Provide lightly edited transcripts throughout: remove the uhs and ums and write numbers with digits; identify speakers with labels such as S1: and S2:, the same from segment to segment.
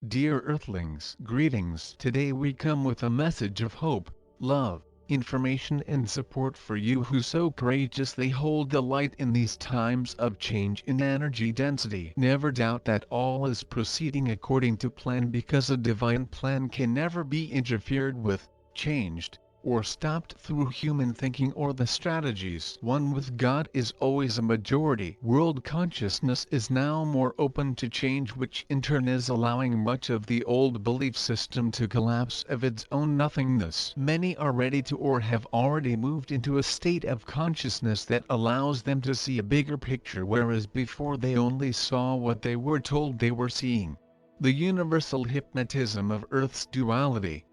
S1: Dear Earthlings, greetings. Today we come with a message of hope, love, information and support for you who so courageously hold the light in these times of change in energy density. Never doubt that all is proceeding according to plan, because a divine plan can never be interfered with, changed, or stopped through human thinking or the strategies. One with God is always a majority. World consciousness is now more open to change, which in turn is allowing much of the old belief system to collapse of its own nothingness. Many are ready to or have already moved into a state of consciousness that allows them to see a bigger picture, whereas before they only saw what they were told they were seeing. The universal hypnotism of Earth's duality.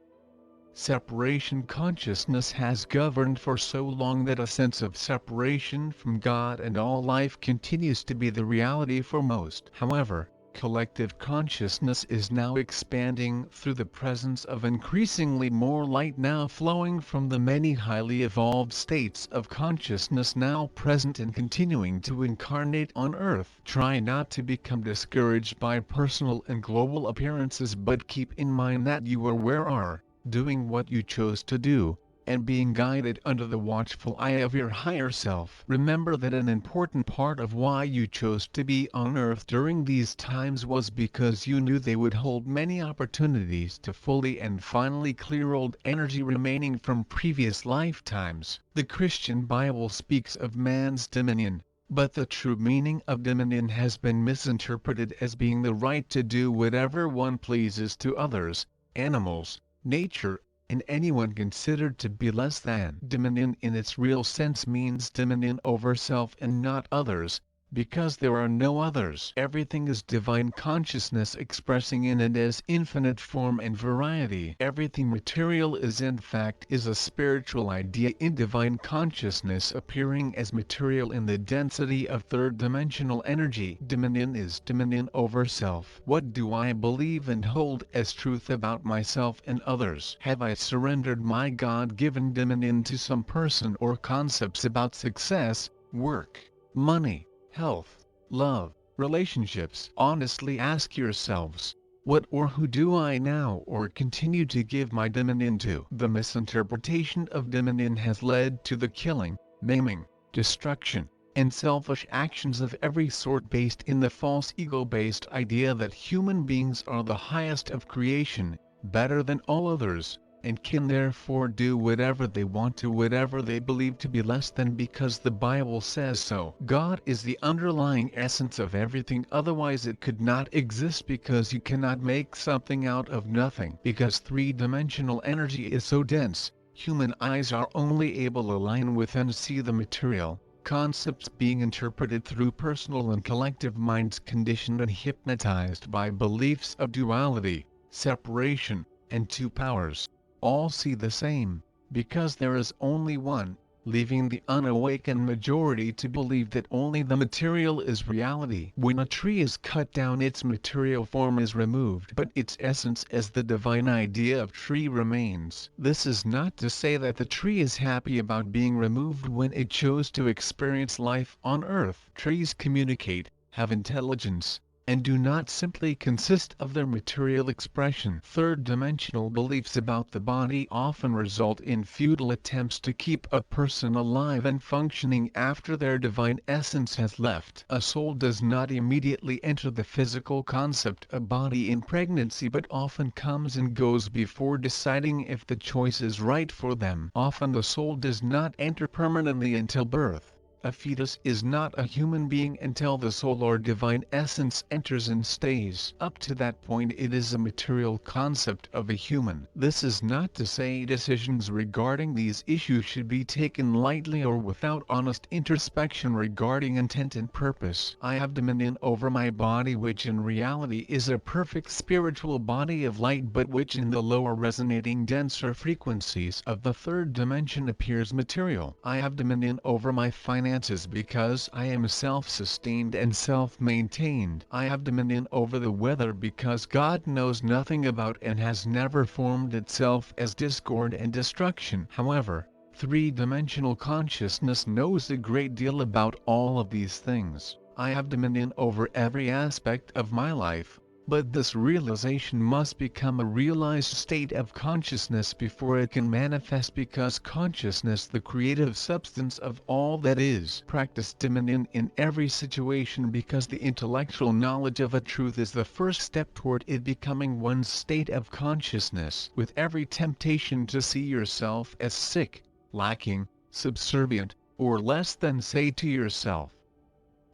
S1: Separation consciousness has governed for so long that a sense of separation from God and all life continues to be the reality for most. However, collective consciousness is now expanding through the presence of increasingly more light now flowing from the many highly evolved states of consciousness now present and continuing to incarnate on Earth. Try not to become discouraged by personal and global appearances, but keep in mind that you are where are doing what you chose to do, and being guided under the watchful eye of your higher self. Remember that an important part of why you chose to be on Earth during these times was because you knew they would hold many opportunities to fully and finally clear old energy remaining from previous lifetimes. The Christian Bible speaks of man's dominion, but the true meaning of dominion has been misinterpreted as being the right to do whatever one pleases to others, animals, nature, and anyone considered to be less than. Dominion in its real sense means dominion over self and not others, because there are no others. Everything is divine consciousness expressing in it as infinite form and variety. Everything material is in fact is a spiritual idea in divine consciousness appearing as material in the density of third-dimensional energy. Dominion is dominion over self. What do I believe and hold as truth about myself and others? Have I surrendered my God-given dominion to some person or concepts about success, work, money, health, love, relationships? Honestly ask yourselves, what or who do I now or continue to give my dominion to? The misinterpretation of dominion has led to the killing, maiming, destruction, and selfish actions of every sort based in the false ego-based idea that human beings are the highest of creation, better than all others, and can therefore do whatever they want to whatever they believe to be less than because the Bible says so. God is the underlying essence of everything, otherwise it could not exist, because you cannot make something out of nothing. Because three-dimensional energy is so dense, human eyes are only able to align with and see the material concepts being interpreted through personal and collective minds conditioned and hypnotized by beliefs of duality, separation, and two powers. All see the same, because there is only one, leaving the unawakened majority to believe that only the material is reality. When a tree is cut down, its material form is removed, but its essence as the divine idea of tree remains. This is not to say that the tree is happy about being removed when it chose to experience life on Earth. Trees communicate, have intelligence, and do not simply consist of their material expression. Third-dimensional beliefs about the body often result in futile attempts to keep a person alive and functioning after their divine essence has left. A soul does not immediately enter the physical concept of body in pregnancy, but often comes and goes before deciding if the choice is right for them. Often the soul does not enter permanently until birth. A fetus is not a human being until the soul or divine essence enters and stays. Up to that point it is a material concept of a human. This is not to say decisions regarding these issues should be taken lightly or without honest introspection regarding intent and purpose. I have dominion over my body, which in reality is a perfect spiritual body of light, but which in the lower resonating denser frequencies of the third dimension appears material. I have dominion over my finances because I am self-sustained and self-maintained. I have dominion over the weather because God knows nothing about and has never formed itself as discord and destruction. However, three-dimensional consciousness knows a great deal about all of these things. I have dominion over every aspect of my life, But this realization must become a realized state of consciousness before it can manifest, because consciousness, the creative substance of all that is, practice dominion in every situation, because the intellectual knowledge of a truth is the first step toward it becoming one's state of consciousness. With every temptation to see yourself as sick, lacking, subservient, or less than, say to yourself,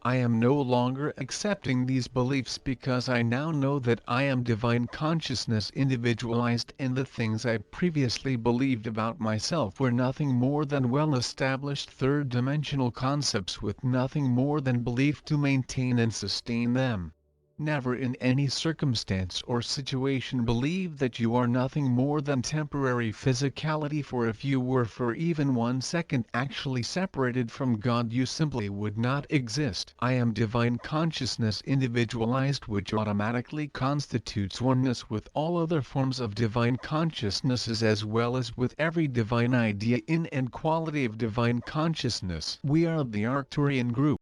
S1: I am no longer accepting these beliefs, because I now know that I am divine consciousness individualized, and the things I previously believed about myself were nothing more than well-established third-dimensional concepts with nothing more than belief to maintain and sustain them. Never in any circumstance or situation believe that you are nothing more than temporary physicality, for if you were for even 1 second actually separated from God, you simply would not exist. I am divine consciousness individualized, which automatically constitutes oneness with all other forms of divine consciousnesses, as well as with every divine idea in and quality of divine consciousness. We are the Arcturian group.